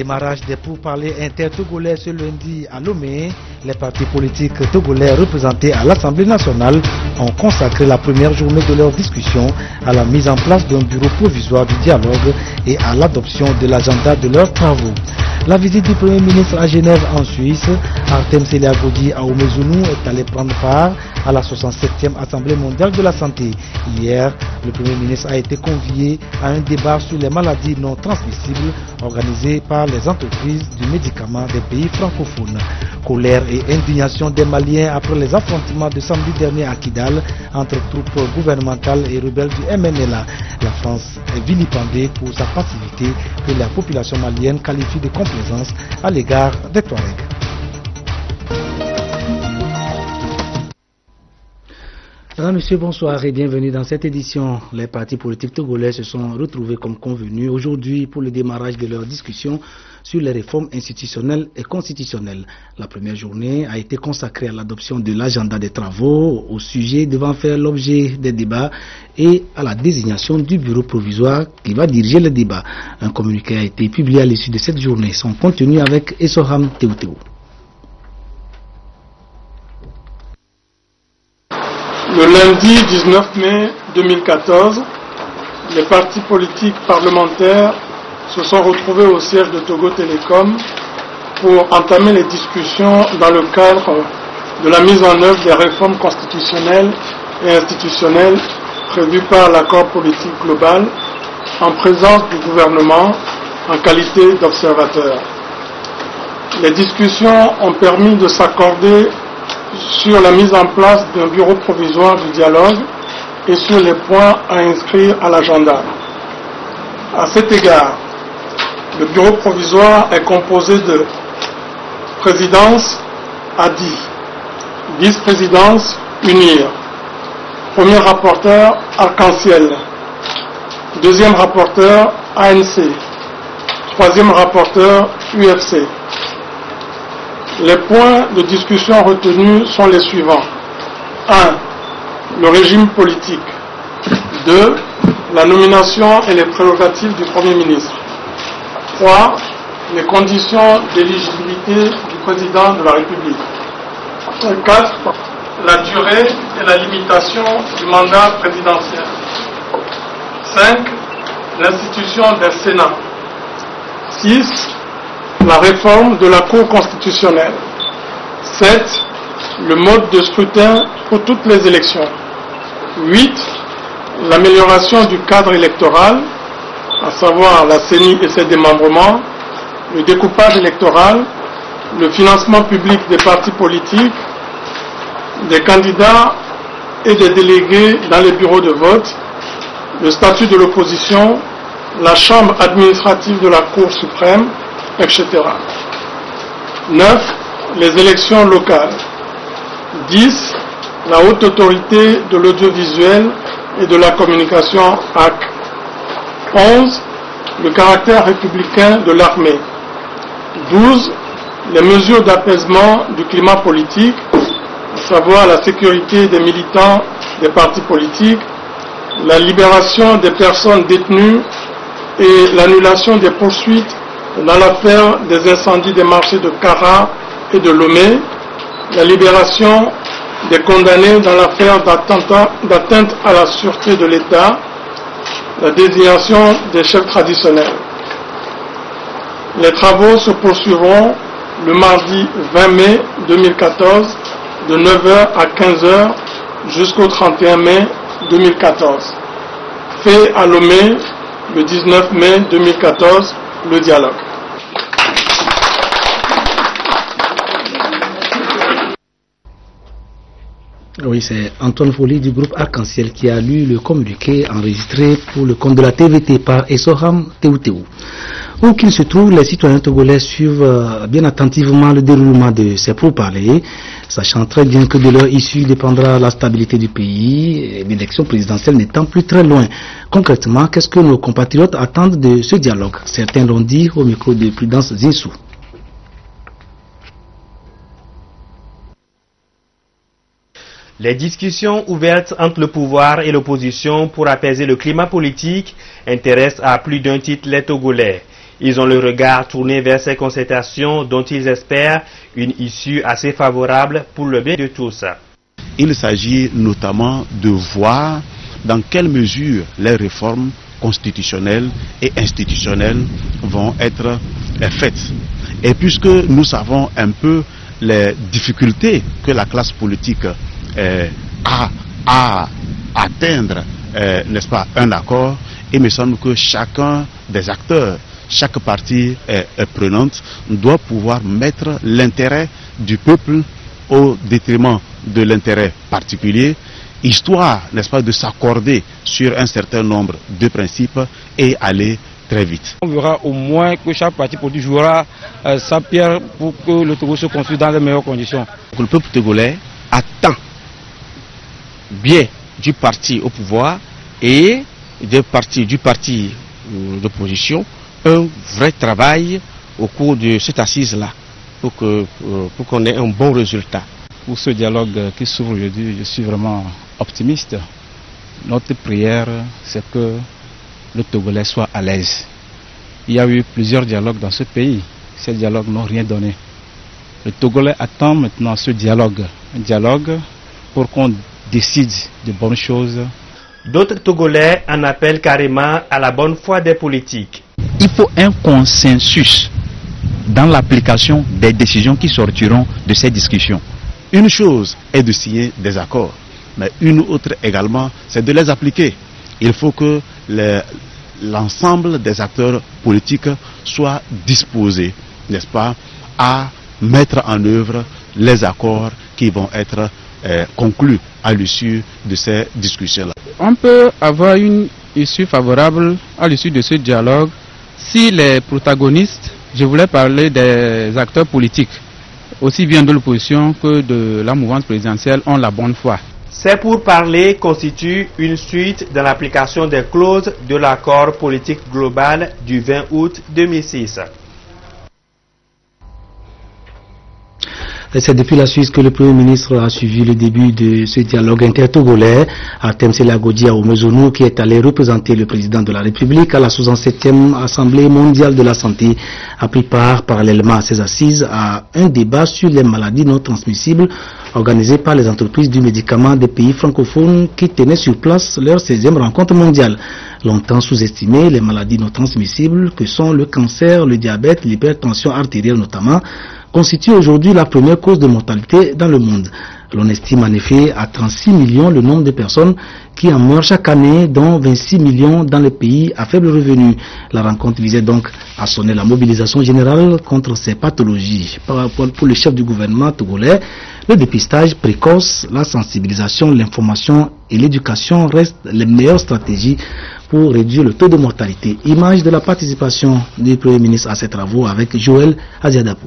Démarrage des pourparlers inter-togolais ce lundi à Lomé. Les partis politiques togolais représentés à l'Assemblée nationale ont consacré la première journée de leur discussion à la mise en place d'un bureau provisoire du dialogue et à l'adoption de l'agenda de leurs travaux. La visite du Premier ministre à Genève en Suisse, Artem Seliagoudi à Oumezoulou, est allé prendre part à la 67e Assemblée mondiale de la santé. Hier, le Premier ministre a été convié à un débat sur les maladies non transmissibles organisé par les entreprises du médicament des pays francophones. Colère et indignation des Maliens après les affrontements de samedi dernier à Kidal entre troupes gouvernementales et rebelles du MNLA. La France est vilipendée pour sa passivité que la population malienne qualifie de complaisance à l'égard des Touaregs. Mesdames, Messieurs, bonsoir et bienvenue dans cette édition. Les partis politiques togolais se sont retrouvés comme convenu aujourd'hui pour le démarrage de leur discussion sur les réformes institutionnelles et constitutionnelles. La première journée a été consacrée à l'adoption de l'agenda des travaux, au sujet devant faire l'objet des débats et à la désignation du bureau provisoire qui va diriger le débat. Un communiqué a été publié à l'issue de cette journée. Son contenu avec Essoham Teuteu. Le lundi 19 mai 2014, les partis politiques parlementaires se sont retrouvés au siège de Togo Télécom pour entamer les discussions dans le cadre de la mise en œuvre des réformes constitutionnelles et institutionnelles prévues par l'accord politique global en présence du gouvernement en qualité d'observateur. Les discussions ont permis de s'accorder sur la mise en place d'un bureau provisoire du dialogue et sur les points à inscrire à l'agenda. À cet égard, le bureau provisoire est composé de présidence ADI, vice-présidence UNIR, premier rapporteur Arc-en-Ciel, deuxième rapporteur ANC, troisième rapporteur UFC. Les points de discussion retenus sont les suivants. 1. Le régime politique. 2. La nomination et les prérogatives du Premier ministre. 3. Les conditions d'éligibilité du président de la République. 4. La durée et la limitation du mandat présidentiel. 5. L'institution d'un Sénat. 6. La réforme de la Cour constitutionnelle. 7. Le mode de scrutin pour toutes les élections. 8. L'amélioration du cadre électoral, à savoir la CENI et ses démembrements, le découpage électoral, le financement public des partis politiques, des candidats et des délégués dans les bureaux de vote, le statut de l'opposition, la chambre administrative de la Cour suprême, etc. 9. Les élections locales. 10. La haute autorité de l'audiovisuel et de la communication HAC. 11. Le caractère républicain de l'armée. 12. Les mesures d'apaisement du climat politique, à savoir la sécurité des militants des partis politiques, la libération des personnes détenues et l'annulation des poursuites dans l'affaire des incendies des marchés de Kara et de Lomé, la libération des condamnés dans l'affaire d'atteinte à la sûreté de l'État, la désignation des chefs traditionnels. Les travaux se poursuivront le mardi 20 mai 2014 de 9h à 15h jusqu'au 31 mai 2014. Fait à Lomé le 19 mai 2014. Le dialogue. Oui, c'est Antoine Folly du groupe Arc-en-Ciel qui a lu le communiqué enregistré pour le compte de la TVT par Essoham Teuteu. Où qu'il se trouve, les citoyens togolais suivent bien attentivement le déroulement de ces pourparlers, sachant très bien que de leur issue dépendra la stabilité du pays, l'élection présidentielle n'étant plus très loin. Concrètement, qu'est-ce que nos compatriotes attendent de ce dialogue? Certains l'ont dit au micro de Prudence Zinsou. Les discussions ouvertes entre le pouvoir et l'opposition pour apaiser le climat politique intéressent à plus d'un titre les Togolais. Ils ont le regard tourné vers ces concertations dont ils espèrent une issue assez favorable pour le bien de tous. Il s'agit notamment de voir dans quelle mesure les réformes constitutionnelles et institutionnelles vont être faites. Et puisque nous savons un peu les difficultés que la classe politique a à atteindre, n'est-ce pas, un accord, il me semble que chacun des acteurs, chaque partie prenante doit pouvoir mettre l'intérêt du peuple au détriment de l'intérêt particulier, histoire, n'est-ce pas, de s'accorder sur un certain nombre de principes et aller très vite. On verra au moins que chaque parti politique jouera sa pierre pour que le Togo se construise dans les meilleures conditions. Le peuple togolais attend bien du parti au pouvoir et du parti d'opposition un vrai travail au cours de cette assise-là pour qu'on ait un bon résultat. Pour ce dialogue qui s'ouvre aujourd'hui, je suis vraiment optimiste. Notre prière, c'est que le Togolais soit à l'aise. Il y a eu plusieurs dialogues dans ce pays. Ces dialogues n'ont rien donné. Le Togolais attend maintenant ce dialogue. Un dialogue pour qu'on décide de bonnes choses. D'autres Togolais en appellent carrément à la bonne foi des politiques. Il faut un consensus dans l'application des décisions qui sortiront de ces discussions. Une chose est de signer des accords, mais une autre également, c'est de les appliquer. Il faut que l'ensemble des acteurs politiques soient disposés, n'est-ce pas, à mettre en œuvre les accords qui vont être conclus à l'issue de ces discussions-là. On peut avoir une issue favorable à l'issue de ce dialogue si les protagonistes, je voulais parler des acteurs politiques, aussi bien de l'opposition que de la mouvance présidentielle, ont la bonne foi. Ces pourparlers constituent une suite dans l'application des clauses de l'accord politique global du 20 août 2006. C'est depuis la Suisse que le Premier ministre a suivi le début de ce dialogue intertogolais. Artem Selagodji Aoumezonou, qui est allé représenter le président de la République à la 67e Assemblée mondiale de la santé, a pris part parallèlement à ces assises à un débat sur les maladies non transmissibles organisé par les entreprises du médicament des pays francophones qui tenaient sur place leur 16e rencontre mondiale. Longtemps sous-estimées, les maladies non transmissibles que sont le cancer, le diabète, l'hypertension artérielle notamment, constitue aujourd'hui la première cause de mortalité dans le monde. L'on estime en effet à 36 millions le nombre de personnes qui en meurent chaque année, dont 26 millions dans les pays à faible revenu. La rencontre visait donc à sonner la mobilisation générale contre ces pathologies. Pour le chef du gouvernement togolais, le dépistage précoce, la sensibilisation, l'information et l'éducation restent les meilleures stratégies pour réduire le taux de mortalité. Image de la participation du Premier ministre à ces travaux avec Joël Aziadapou.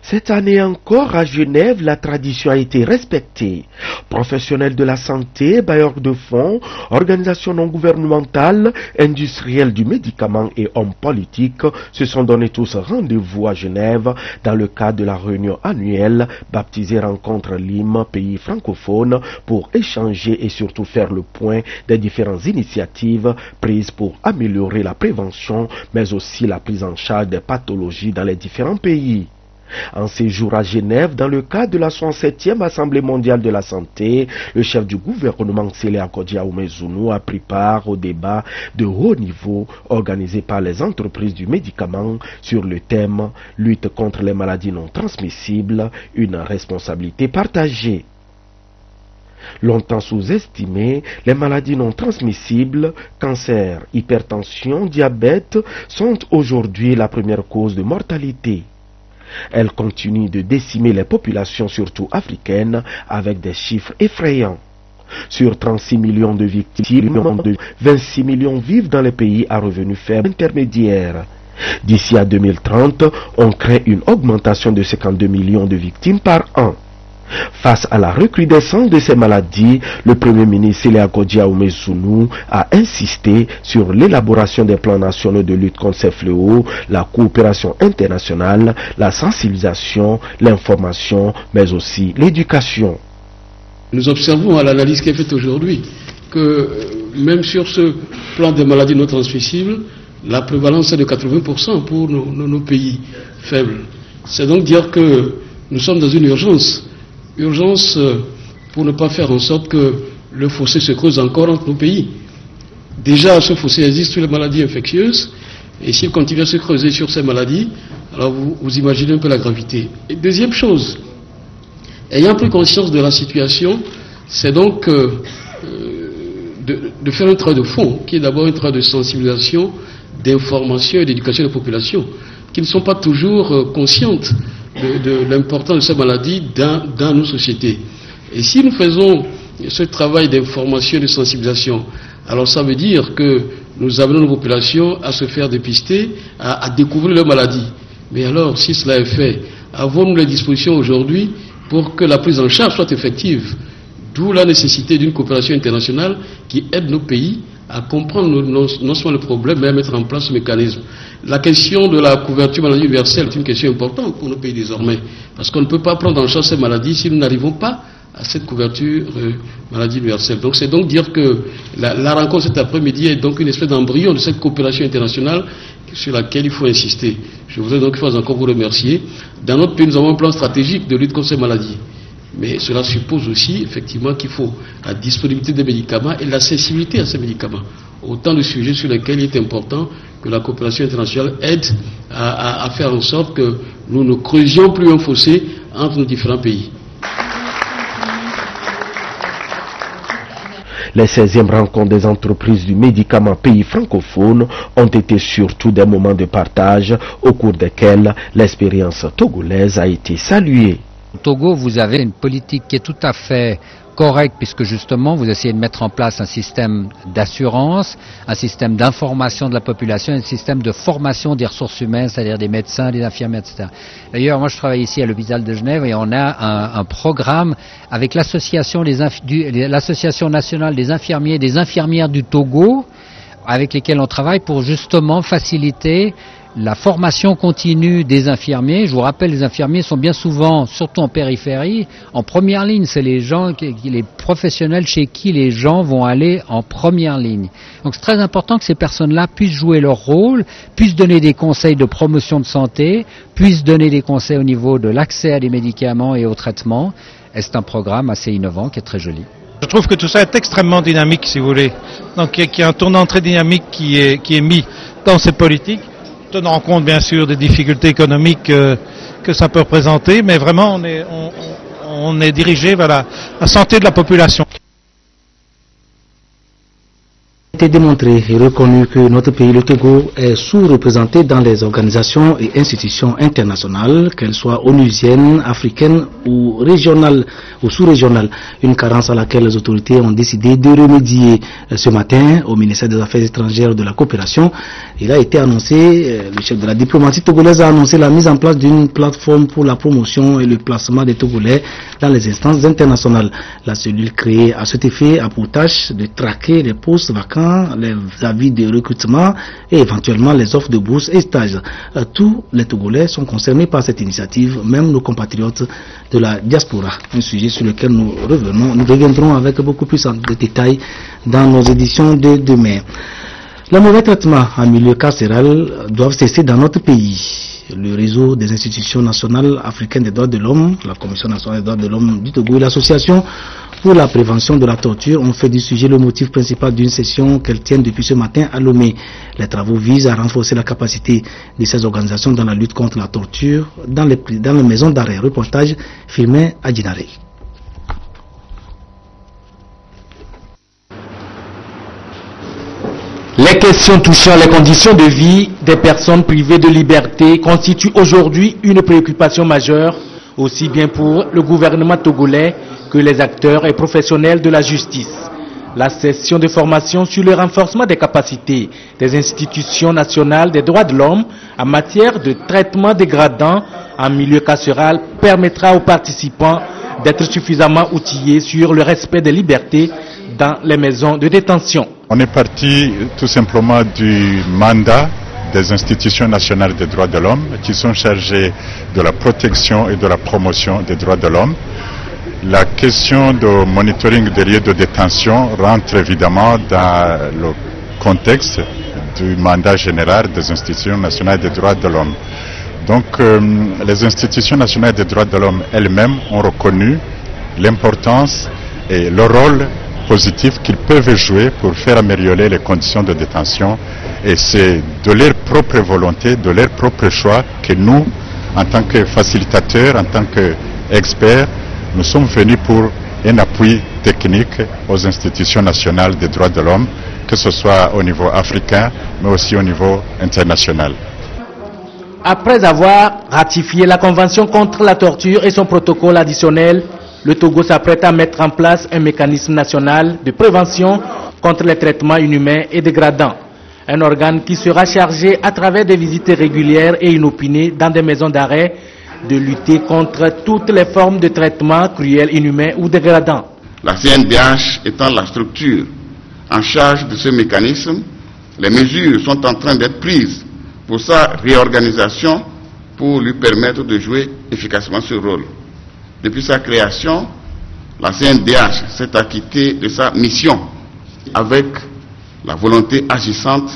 Cette année encore, à Genève, la tradition a été respectée. Professionnels de la santé, bailleurs de fonds, organisations non gouvernementales, industriels du médicament et hommes politiques se sont donné tous rendez-vous à Genève dans le cadre de la réunion annuelle baptisée Rencontre Lim, pays francophone, pour échanger et surtout faire le point des différentes initiatives prises pour améliorer la prévention, mais aussi la prise en charge des pathologies dans les différents pays. En séjour à Genève, dans le cadre de la 67e Assemblée mondiale de la santé, le chef du gouvernement Selagodji Aoumezonou a pris part au débat de haut niveau organisé par les entreprises du médicament sur le thème « Lutte contre les maladies non transmissibles, une responsabilité partagée ». Longtemps sous-estimées, les maladies non transmissibles, cancer, hypertension, diabète, sont aujourd'hui la première cause de mortalité. Elle continue de décimer les populations, surtout africaines, avec des chiffres effrayants. Sur 36 millions de victimes, 26 millions vivent dans les pays à revenus faibles intermédiaires. D'ici à 2030, on craint une augmentation de 52 millions de victimes par an. Face à la recrudescence de ces maladies, le Premier ministre Selagodji Aoumezonou a insisté sur l'élaboration des plans nationaux de lutte contre ces fléaux, la coopération internationale, la sensibilisation, l'information, mais aussi l'éducation. Nous observons à l'analyse qui est faite aujourd'hui que même sur ce plan des maladies non transmissibles, la prévalence est de 80% pour nos pays faibles. C'est donc dire que nous sommes dans une urgence. Urgence pour ne pas faire en sorte que le fossé se creuse encore entre nos pays. Déjà, ce fossé existe sur les maladies infectieuses, et s'il continue à se creuser sur ces maladies, alors vous imaginez un peu la gravité. Et deuxième chose, ayant pris conscience de la situation, c'est donc de faire un travail de fond, qui est d'abord un travail de sensibilisation, d'information et d'éducation des populations, qui ne sont pas toujours conscientes de l'importance de ces maladies dans nos sociétés. Et si nous faisons ce travail d'information et de sensibilisation, alors ça veut dire que nous amenons nos populations à se faire dépister, à découvrir leurs maladies. Mais alors, si cela est fait, avons-nous les dispositions aujourd'hui pour que la prise en charge soit effective? D'où la nécessité d'une coopération internationale qui aide nos pays à comprendre non seulement le problème, mais à mettre en place ce mécanisme. La question de la couverture maladie universelle est une question importante pour nos pays désormais, parce qu'on ne peut pas prendre en charge ces maladies si nous n'arrivons pas à cette couverture maladie universelle. Donc c'est donc dire que la rencontre cet après-midi est donc une espèce d'embryon de cette coopération internationale sur laquelle il faut insister. Je voudrais donc encore vous remercier. Dans notre pays, nous avons un plan stratégique de lutte contre ces maladies. Mais cela suppose aussi, effectivement, qu'il faut la disponibilité des médicaments et l'accessibilité à ces médicaments. Autant de sujets sur lesquels il est important que la coopération internationale aide à faire en sorte que nous ne creusions plus un fossé entre nos différents pays. Les 16e rencontres des entreprises du médicament pays francophones ont été surtout des moments de partage au cours desquels l'expérience togolaise a été saluée. Au Togo, vous avez une politique qui est tout à fait correcte puisque justement vous essayez de mettre en place un système d'assurance, un système d'information de la population, un système de formation des ressources humaines, c'est-à-dire des médecins, des infirmiers, etc. D'ailleurs, moi je travaille ici à l'hôpital de Genève et on a un programme avec l'association nationale des infirmiers et des infirmières du Togo avec lesquels on travaille pour justement faciliter la formation continue des infirmiers. Je vous rappelle, les infirmiers sont bien souvent, surtout en périphérie, en première ligne. C'est les gens, les professionnels chez qui les gens vont aller en première ligne. Donc c'est très important que ces personnes-là puissent jouer leur rôle, puissent donner des conseils de promotion de santé, puissent donner des conseils au niveau de l'accès à des médicaments et aux traitements. Et c'est un programme assez innovant qui est très joli. Je trouve que tout ça est extrêmement dynamique, si vous voulez. Donc il y a un tournant très dynamique qui est mis dans cette politique, tenant compte bien sûr des difficultés économiques que ça peut représenter, mais vraiment on est dirigé vers la santé de la population. Il a été démontré et reconnu que notre pays, le Togo, est sous-représenté dans les organisations et institutions internationales, qu'elles soient onusiennes, africaines ou régionales ou sous-régionales. Une carence à laquelle les autorités ont décidé de remédier ce matin au ministère des Affaires étrangères de la coopération. Il a été annoncé, le chef de la diplomatie togolaise a annoncé la mise en place d'une plateforme pour la promotion et le placement des Togolais dans les instances internationales. La cellule créée à cet effet a pour tâche de traquer les postes vacants, les avis de recrutement et éventuellement les offres de bourse et stages. Tous les Togolais sont concernés par cette initiative, même nos compatriotes de la diaspora. Un sujet sur lequel nous reviendrons avec beaucoup plus de détails dans nos éditions de demain. Les mauvais traitements en milieu carcéral doivent cesser dans notre pays. Le réseau des institutions nationales africaines des droits de l'homme, la Commission nationale des droits de l'homme du Togo et l'association pour la prévention de la torture ont fait du sujet le motif principal d'une session qu'elles tiennent depuis ce matin à Lomé. Les travaux visent à renforcer la capacité de ces organisations dans la lutte contre la torture dans les maisons d'arrêt. Reportage filmé à Djinare. Les questions touchant les conditions de vie des personnes privées de liberté constituent aujourd'hui une préoccupation majeure, aussi bien pour le gouvernement togolais que les acteurs et professionnels de la justice. La session de formation sur le renforcement des capacités des institutions nationales des droits de l'homme en matière de traitement dégradant en milieu carcéral permettra aux participants d'être suffisamment outillés sur le respect des libertés dans les maisons de détention. On est parti tout simplement du mandat des institutions nationales des droits de l'homme qui sont chargées de la protection et de la promotion des droits de l'homme. La question de monitoring des lieux de détention rentre évidemment dans le contexte du mandat général des institutions nationales des droits de l'homme. Donc les institutions nationales des droits de l'homme elles-mêmes ont reconnu l'importance et le rôle positif qu'ils peuvent jouer pour faire améliorer les conditions de détention, et c'est de leur propre volonté, de leur propre choix que nous, en tant que facilitateurs, en tant qu'experts, nous sommes venus pour un appui technique aux institutions nationales des droits de l'homme, que ce soit au niveau africain, mais aussi au niveau international. Après avoir ratifié la Convention contre la torture et son protocole additionnel, le Togo s'apprête à mettre en place un mécanisme national de prévention contre les traitements inhumains et dégradants. Un organe qui sera chargé, à travers des visites régulières et inopinées dans des maisons d'arrêt, de lutter contre toutes les formes de traitements cruels, inhumains ou dégradants. La CNDH étant la structure en charge de ce mécanisme, les mesures sont en train d'être prises pour sa réorganisation, pour lui permettre de jouer efficacement ce rôle. Depuis sa création, la CNDH s'est acquittée de sa mission avec la volonté agissante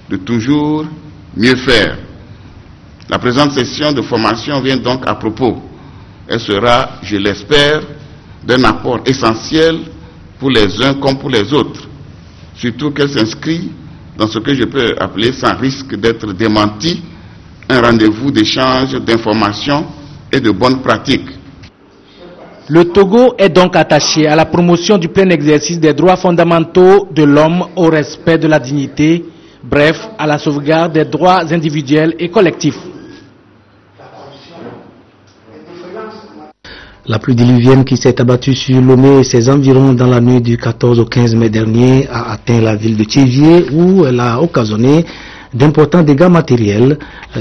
de toujours mieux faire. La présente session de formation vient donc à propos. Elle sera, je l'espère, d'un apport essentiel pour les uns comme pour les autres. Surtout qu'elle s'inscrit dans ce que je peux appeler, sans risque d'être démenti, un rendez-vous d'échange d'informations et de bonnes pratiques. Le Togo est donc attaché à la promotion du plein exercice des droits fondamentaux de l'homme, au respect de la dignité, bref, à la sauvegarde des droits individuels et collectifs. La pluie diluvienne qui s'est abattue sur Lomé et ses environs dans la nuit du 14 au 15 mai dernier a atteint la ville de Thiévié, où elle a occasionné d'importants dégâts matériels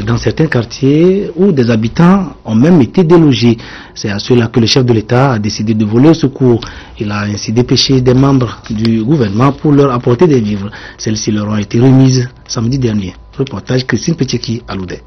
dans certains quartiers où des habitants ont même été délogés. C'est à cela que le chef de l'État a décidé de voler au secours. Il a ainsi dépêché des membres du gouvernement pour leur apporter des vivres. Celles-ci leur ont été remises samedi dernier. Reportage Christine Petcheki à Loudé.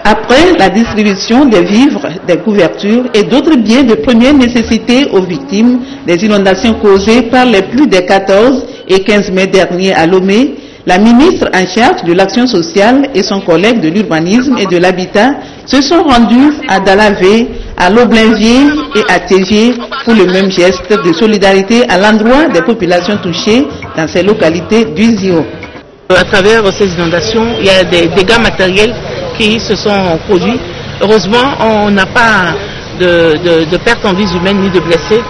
Après la distribution des vivres, des couvertures et d'autres biens de première nécessité aux victimes des inondations causées par les pluies des 14 et 15 mai dernier à Lomé, la ministre en charge de l'action sociale et son collègue de l'urbanisme et de l'habitat se sont rendus à Dalavé, à Loblinvier et à Thiévié pour le même geste de solidarité à l'endroit des populations touchées dans ces localités du Zio. À travers ces inondations, il y a des dégâts matériels qui se sont produits. Heureusement, on n'a pas de pertes en vies humaines ni de blessés,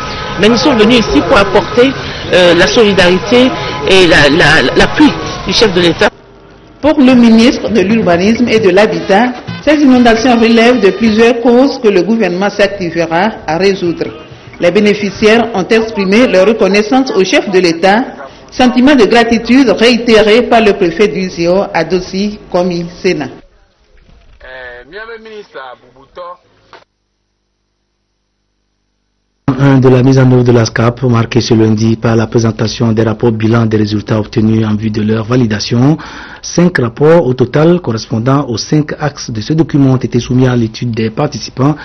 mais nous sommes venus ici pour apporter la solidarité et l'appui du chef de l'État. Pour le ministre de l'Urbanisme et de l'Habitat, ces inondations relèvent de plusieurs causes que le gouvernement s'activera à résoudre. Les bénéficiaires ont exprimé leur reconnaissance au chef de l'État, sentiment de gratitude réitéré par le préfet du Zio, Adossi Komi Sena. De la mise en œuvre de la SCAP, marqué ce lundi par la présentation des rapports bilan des résultats obtenus en vue de leur validation. 5 rapports au total correspondant aux 5 axes de ce document ont été soumis à l'étude des participants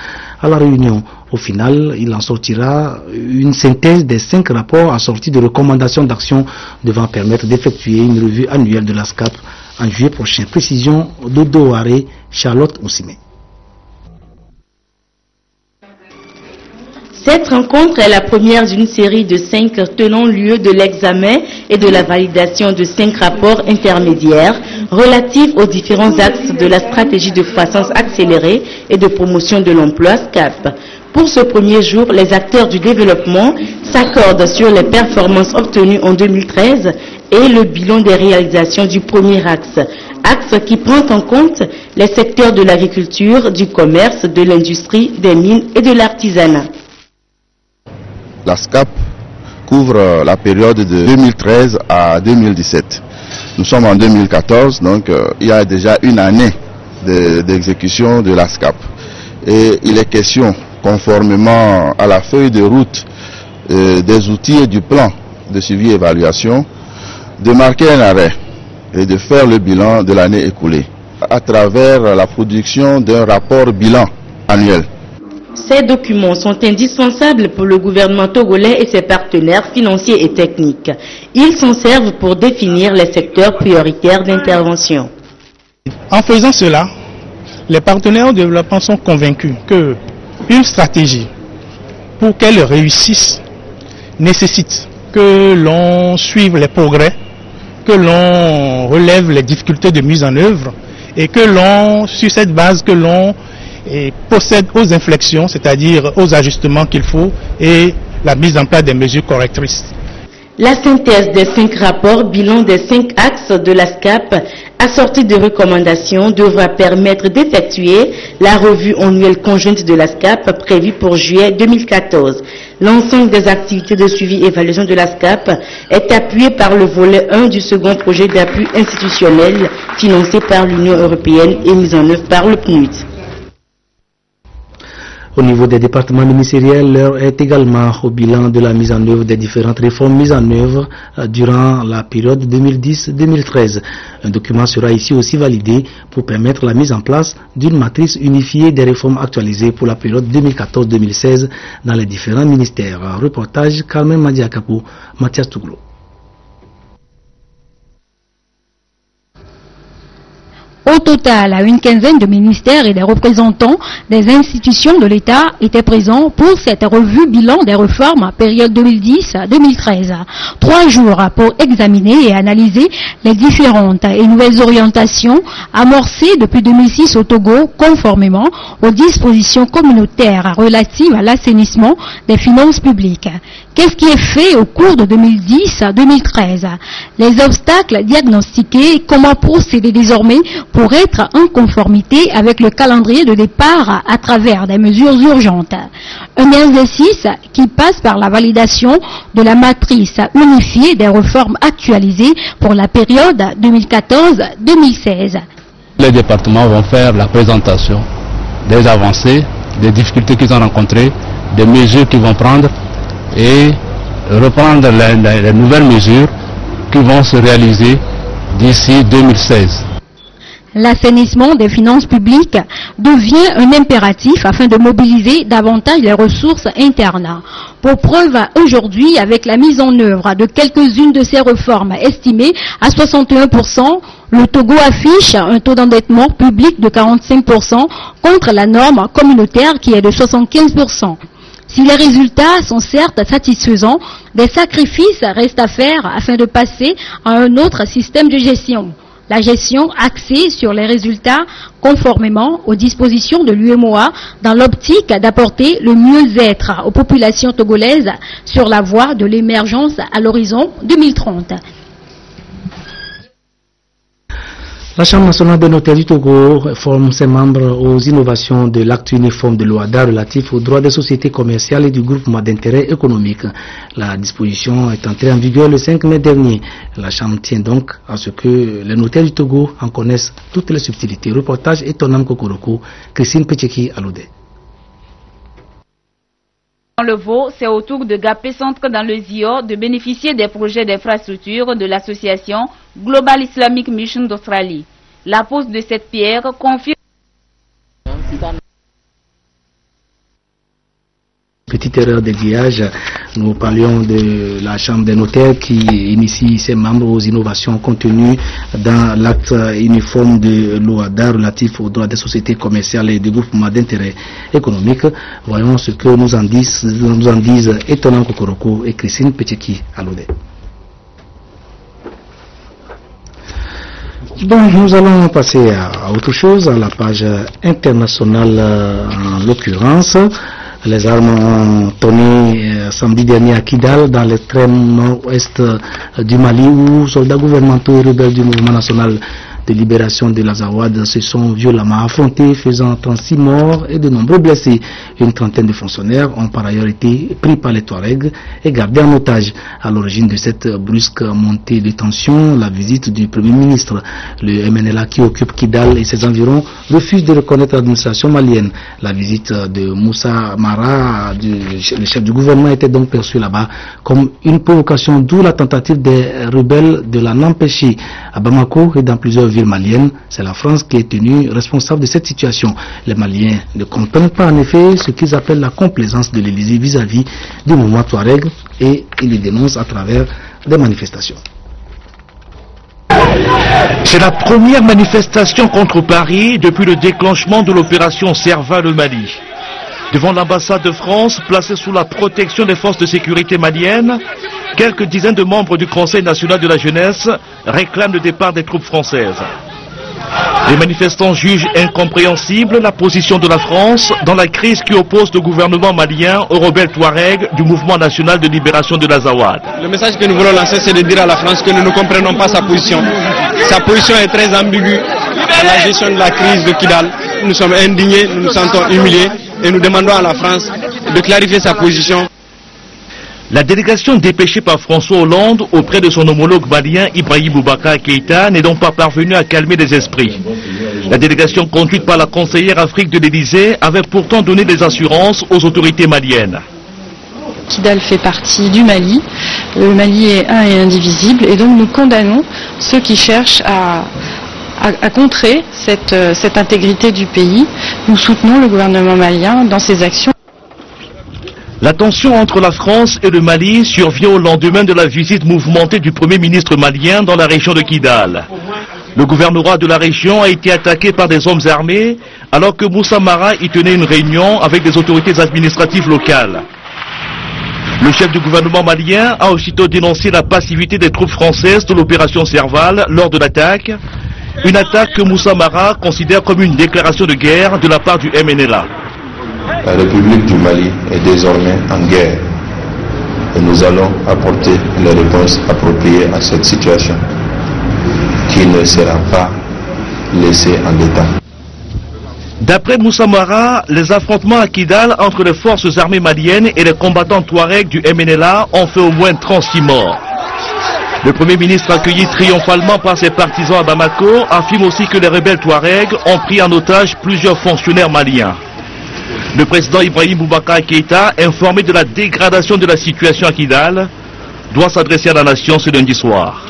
à la réunion. Au final, il en sortira une synthèse des 5 rapports assortis de recommandations d'action devant permettre d'effectuer une revue annuelle de la SCAP en juillet prochain. Précision d'Odo Haré, Charlotte Ousime. Cette rencontre est la première d'une série de 5 tenant lieu de l'examen et de la validation de 5 rapports intermédiaires relatifs aux différents axes de la stratégie de croissance accélérée et de promotion de l'emploi SCAP. Pour ce premier jour, les acteurs du développement s'accordent sur les performances obtenues en 2013 et le bilan des réalisations du premier axe qui prend en compte les secteurs de l'agriculture, du commerce, de l'industrie, des mines et de l'artisanat. La SCAP couvre la période de 2013 à 2017. Nous sommes en 2014, donc il y a déjà une année d'exécution de la SCAP. Et il est question, conformément à la feuille de route des outils et du plan de suivi et évaluation, de marquer un arrêt et de faire le bilan de l'année écoulée à travers la production d'un rapport bilan annuel. Ces documents sont indispensables pour le gouvernement togolais et ses partenaires financiers et techniques. Ils s'en servent pour définir les secteurs prioritaires d'intervention. En faisant cela, les partenaires au développement sont convaincus qu'une stratégie, pour qu'elle réussisse, nécessite que l'on suive les progrès, que l'on relève les difficultés de mise en œuvre et que l'on, sur cette base, que l'on procède aux inflexions, c'est-à-dire aux ajustements qu'il faut et la mise en place des mesures correctrices. La synthèse des 5 rapports bilan des 5 axes de la SCAP assortie de recommandations devra permettre d'effectuer la revue annuelle conjointe de la SCAP prévue pour juillet 2014. L'ensemble des activités de suivi et évaluation de la SCAP est appuyé par le volet 1 du second projet d'appui institutionnel financé par l'Union européenne et mis en œuvre par le PNUD. Au niveau des départements ministériels, l'heure est également au bilan de la mise en œuvre des différentes réformes mises en œuvre durant la période 2010-2013. Un document sera ici aussi validé pour permettre la mise en place d'une matrice unifiée des réformes actualisées pour la période 2014-2016 dans les différents ministères. Reportage Carmen Madiakapo, Mathias Touglo. Au total, une quinzaine de ministères et des représentants des institutions de l'État étaient présents pour cette revue bilan des réformes période 2010-2013. 3 jours pour examiner et analyser les différentes et nouvelles orientations amorcées depuis 2006 au Togo conformément aux dispositions communautaires relatives à l'assainissement des finances publiques. Qu'est-ce qui est fait au cours de 2010-2013? Les obstacles diagnostiqués et comment procéder désormais pour être en conformité avec le calendrier de départ à travers des mesures urgentes. Un exercice qui passe par la validation de la matrice unifiée des réformes actualisées pour la période 2014-2016. Les départements vont faire la présentation des avancées, des difficultés qu'ils ont rencontrées, des mesures qu'ils vont prendre et reprendre les nouvelles mesures qui vont se réaliser d'ici 2016. L'assainissement des finances publiques devient un impératif afin de mobiliser davantage les ressources internes. Pour preuve, aujourd'hui, avec la mise en œuvre de quelques-unes de ces réformes estimées à 61%, le Togo affiche un taux d'endettement public de 45% contre la norme communautaire qui est de 75%. Si les résultats sont certes satisfaisants, des sacrifices restent à faire afin de passer à un autre système de gestion. La gestion axée sur les résultats conformément aux dispositions de l'UEMOA dans l'optique d'apporter le mieux-être aux populations togolaises sur la voie de l'émergence à l'horizon 2030. La Chambre nationale des notaires du Togo forme ses membres aux innovations de l'acte uniforme de l'OADA relatif aux droits des sociétés commerciales et du groupement d'intérêt économique. La disposition est entrée en vigueur le 5 mai dernier. La Chambre tient donc à ce que les notaires du Togo en connaissent toutes les subtilités. Reportage Etonam Kokoroko, Christine Petcheki Aloudé. Dans le Vaud, c'est au tour de Gapé Centre dans le ZIO de bénéficier des projets d'infrastructure de l'association Global Islamic Mission d'Australie. La pose de cette pierre confirme Petite erreur d'aiguillage, nous parlions de la Chambre des notaires qui initie ses membres aux innovations contenues dans l'acte uniforme de l'OADA relatif aux droits des sociétés commerciales et des groupements d'intérêt économique. Voyons ce que nous en disent Étonnant Kokoroko et Christine Petcheki Aloudé. Bon, nous allons passer à autre chose, à la page internationale en l'occurrence. Les armes ont tourné samedi dernier à Kidal, dans l'extrême nord-ouest du Mali, où soldats gouvernementaux et rebelles du mouvement national de libération de l'Azawad se sont violemment affrontés, faisant 36 morts et de nombreux blessés. Une trentaine de fonctionnaires ont par ailleurs été pris par les Touaregs et gardés en otage. À l'origine de cette brusque montée de tension, la visite du Premier ministre. Le MNLA qui occupe Kidal et ses environs refuse de reconnaître l'administration malienne. La visite de Moussa Mara, le chef du gouvernement, était donc perçue là-bas comme une provocation, d'où la tentative des rebelles de l'empêcher. À Bamako et dans plusieurs villes maliennes, c'est la France qui est tenue responsable de cette situation. Les Maliens ne comprennent pas en effet ce qu'ils appellent la complaisance de l'Élysée vis-à-vis du mouvement Touareg et ils le dénoncent à travers des manifestations. C'est la première manifestation contre Paris depuis le déclenchement de l'opération Serval au Mali. Devant l'ambassade de France, placée sous la protection des forces de sécurité maliennes, quelques dizaines de membres du Conseil national de la jeunesse réclament le départ des troupes françaises. Les manifestants jugent incompréhensible la position de la France dans la crise qui oppose le gouvernement malien aux rebelles Touaregs du mouvement national de libération de l'Azawad. Le message que nous voulons lancer, c'est de dire à la France que nous ne comprenons pas sa position. Sa position est très ambiguë dans la gestion de la crise de Kidal. Nous sommes indignés, nous nous sentons humiliés et nous demandons à la France de clarifier sa position. La délégation dépêchée par François Hollande auprès de son homologue malien Ibrahim Boubacar Keïta n'est donc pas parvenue à calmer les esprits. La délégation conduite par la conseillère Afrique de l'Élysée avait pourtant donné des assurances aux autorités maliennes. Kidal fait partie du Mali. Le Mali est un et indivisible et donc nous condamnons ceux qui cherchent à contrer cette intégrité du pays. Nous soutenons le gouvernement malien dans ses actions. La tension entre la France et le Mali survient au lendemain de la visite mouvementée du Premier ministre malien dans la région de Kidal. Le gouvernorat de la région a été attaqué par des hommes armés alors que Moussa Mara y tenait une réunion avec des autorités administratives locales. Le chef du gouvernement malien a aussitôt dénoncé la passivité des troupes françaises de l'opération Serval lors de l'attaque, une attaque que Moussa Mara considère comme une déclaration de guerre de la part du MNLA. La République du Mali est désormais en guerre et nous allons apporter les réponses appropriées à cette situation qui ne sera pas laissée en l'état. D'après Moussa Mara, les affrontements à Kidal entre les forces armées maliennes et les combattants Touaregs du MNLA ont fait au moins 36 morts. Le Premier ministre, accueilli triomphalement par ses partisans à Bamako, affirme aussi que les rebelles Touaregs ont pris en otage plusieurs fonctionnaires maliens. Le président Ibrahim Boubacar Keïta, informé de la dégradation de la situation à Kidal, doit s'adresser à la nation ce lundi soir.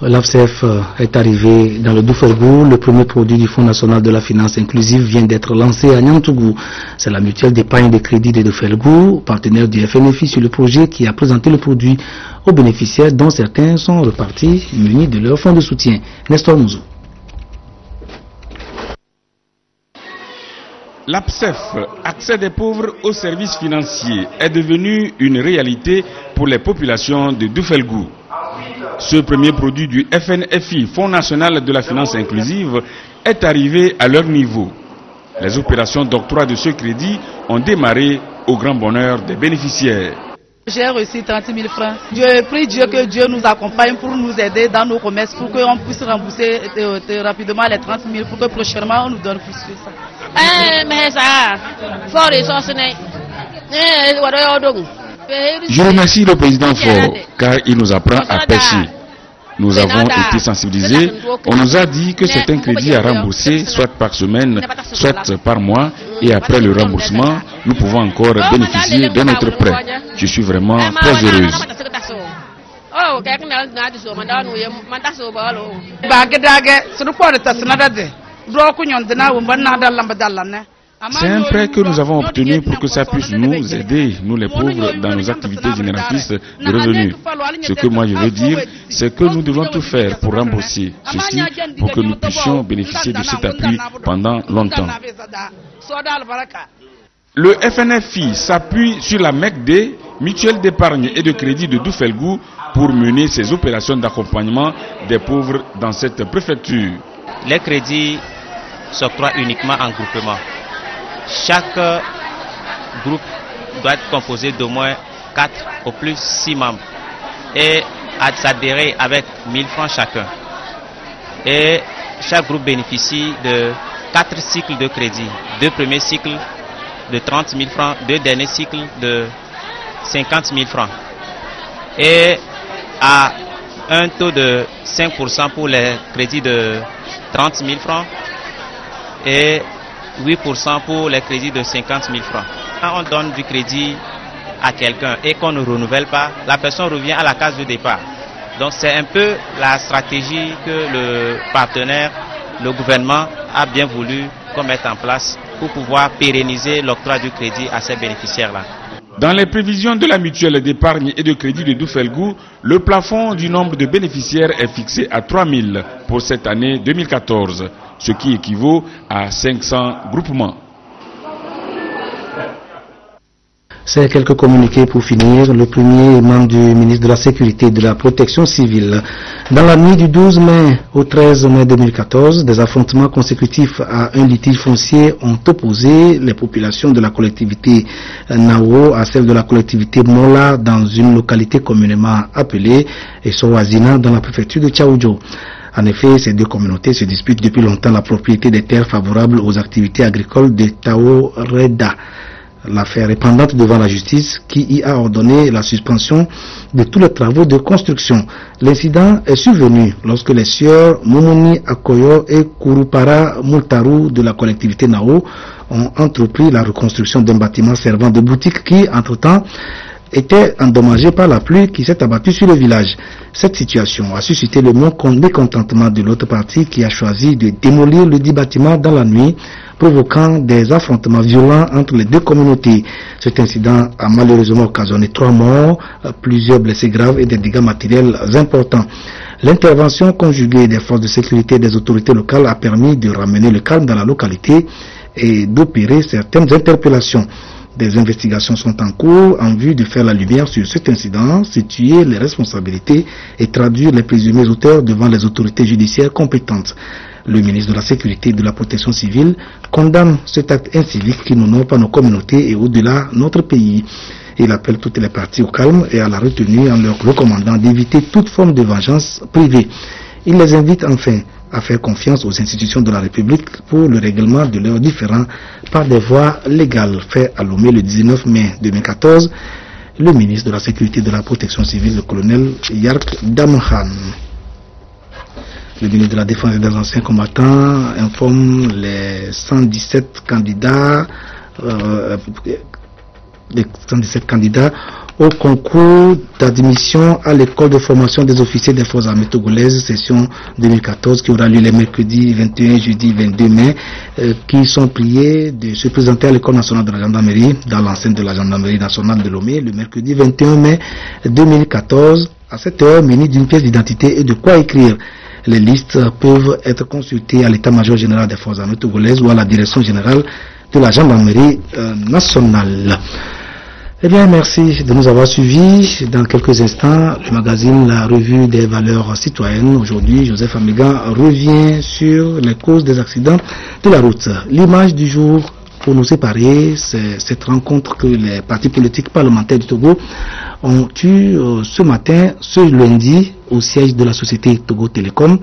L'AFCF est arrivé dans le Doufergou. Le premier produit du Fonds national de la finance inclusive vient d'être lancé à Niantougou. C'est la mutuelle d'épargne de crédit de Doufergou, partenaire du FNFI sur le projet, qui a présenté le produit aux bénéficiaires dont certains sont repartis munis de leur fonds de soutien. Nestor Mouzou. L'APSEF, accès des pauvres aux services financiers, est devenu une réalité pour les populations de Doufergou. Ce premier produit du FNFI, Fonds national de la finance inclusive, est arrivé à leur niveau. Les opérations d'octroi de ce crédit ont démarré au grand bonheur des bénéficiaires. J'ai reçu 30 000 francs. Je prie Dieu que Dieu nous accompagne pour nous aider dans nos commerces, pour qu'on puisse rembourser rapidement les 30 000, pour que prochainement on nous donne plus que ça. Je remercie le président Faure car il nous apprend à pêcher. Nous avons été sensibilisés. On nous a dit que c'est un crédit à rembourser, soit par semaine, soit par mois. Et après le remboursement, nous pouvons encore bénéficier de notre prêt. Je suis vraiment très heureuse. C'est un prêt que nous avons obtenu pour que ça puisse nous aider, nous les pauvres, dans nos activités génératrices de revenus. Ce que moi je veux dire, c'est que nous devons tout faire pour rembourser ceci, pour que nous puissions bénéficier de cet appui pendant longtemps. Le FNFI s'appuie sur la MECD, mutuelle d'épargne et de crédit de Doufergou, pour mener ses opérations d'accompagnement des pauvres dans cette préfecture. Les crédits s'octroient uniquement en groupement. Chaque groupe doit être composé d'au moins 4 ou plus 6 membres. Et s'adhérer avec 1000 francs chacun. Et chaque groupe bénéficie de 4 cycles de crédit. 2 premiers cycles de 30 000 francs, 2 derniers cycles de 50 000 francs. Et à un taux de 5% pour les crédits de 30 000 francs et 8% pour les crédits de 50 000 francs. Quand on donne du crédit à quelqu'un et qu'on ne renouvelle pas, la personne revient à la case de départ. Donc c'est un peu la stratégie que le partenaire, le gouvernement, a bien voulu qu'on mette en place pour pouvoir pérenniser l'octroi du crédit à ces bénéficiaires-là. Dans les prévisions de la mutuelle d'épargne et de crédit de Doufelgou, le plafond du nombre de bénéficiaires est fixé à 3000 pour cette année 2014, ce qui équivaut à 500 groupements. C'est quelques communiqués pour finir. Le premier membre du ministre de la Sécurité et de la Protection civile. Dans la nuit du 12 mai au 13 mai 2014, des affrontements consécutifs à un litige foncier ont opposé les populations de la collectivité Nao à celle de la collectivité Mola dans une localité communément appelée Essowazina dans la préfecture de Tchaoudjo. En effet, ces deux communautés se disputent depuis longtemps la propriété des terres favorables aux activités agricoles de Tao Reda. L'affaire est pendante devant la justice qui y a ordonné la suspension de tous les travaux de construction. L'incident est survenu lorsque les sieurs Moumouni Akoyo et Kurupara Multaru de la collectivité Nao ont entrepris la reconstruction d'un bâtiment servant de boutique qui, entre-temps, était endommagé par la pluie qui s'est abattue sur le village. Cette situation a suscité le mécontentement de l'autre partie qui a choisi de démolir le dit bâtiment dans la nuit, provoquant des affrontements violents entre les deux communautés. Cet incident a malheureusement occasionné 3 morts, plusieurs blessés graves et des dégâts matériels importants. L'intervention conjuguée des forces de sécurité et des autorités locales a permis de ramener le calme dans la localité et d'opérer certaines interpellations. Des investigations sont en cours en vue de faire la lumière sur cet incident, situer les responsabilités et traduire les présumés auteurs devant les autorités judiciaires compétentes. Le ministre de la Sécurité et de la Protection civile condamne cet acte incivique qui n'honore pas nos communautés et au-delà notre pays. Il appelle toutes les parties au calme et à la retenue en leur recommandant d'éviter toute forme de vengeance privée. Il les invite enfin à faire confiance aux institutions de la République pour le règlement de leurs différends par des voies légales. Fait à Lomé le 19 mai 2014, le ministre de la Sécurité et de la Protection civile, le colonel Yark Damhan. Le ministre de la Défense et des anciens combattants informe les 117 candidats au concours d'admission à l'école de formation des officiers des forces armées togolaises, session 2014, qui aura lieu les mercredis 21 et jeudi 22 mai, qui sont priés de se présenter à l'école nationale de la gendarmerie, dans l'enceinte de la gendarmerie nationale de Lomé, le mercredi 21 mai 2014, à 7h, muni d'une pièce d'identité et de quoi écrire. Les listes peuvent être consultées à l'état-major général des forces armées togolaises ou à la direction générale de la gendarmerie nationale. Eh bien, merci de nous avoir suivis. Dans quelques instants, le magazine La Revue des Valeurs Citoyennes. Aujourd'hui, Joseph Amiga revient sur les causes des accidents de la route. L'image du jour pour nous séparer, c'est cette rencontre que les partis politiques parlementaires du Togo ont eue ce matin, ce lundi, au siège de la société Togo Télécom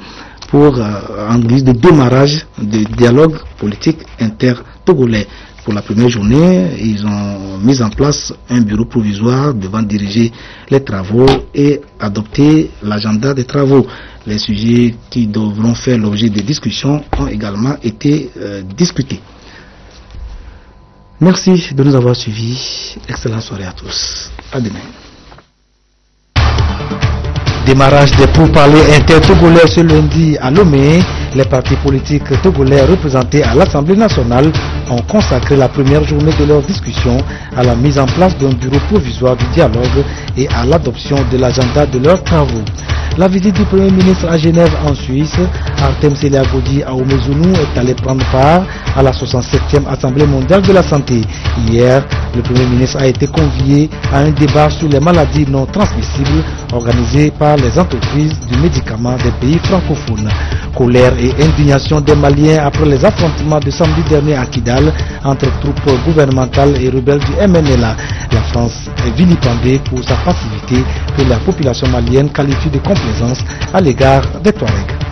pour, en guise de démarrage de dialogue politique inter-togolais. Pour la première journée, ils ont mis en place un bureau provisoire devant diriger les travaux et adopter l'agenda des travaux. Les sujets qui devront faire l'objet de discussions ont également été discutés. Merci de nous avoir suivis. Excellente soirée à tous. À demain. Démarrage des pourparlers inter-togolais ce lundi à Lomé. Les partis politiques togolais représentés à l'Assemblée nationale ont consacré la première journée de leur discussion à la mise en place d'un bureau provisoire du dialogue et à l'adoption de l'agenda de leurs travaux. La visite du Premier ministre à Genève en Suisse, Artem Seliagodi à Omezunu, est allé prendre part à la 67e Assemblée mondiale de la santé. Hier, le Premier ministre a été convié à un débat sur les maladies non transmissibles organisée par les entreprises du médicament des pays francophones. Colère et indignation des Maliens après les affrontements de samedi dernier à Kidal entre troupes gouvernementales et rebelles du MNLA. La France est vilipendée pour sa passivité que la population malienne qualifie de complaisance à l'égard des Touaregs.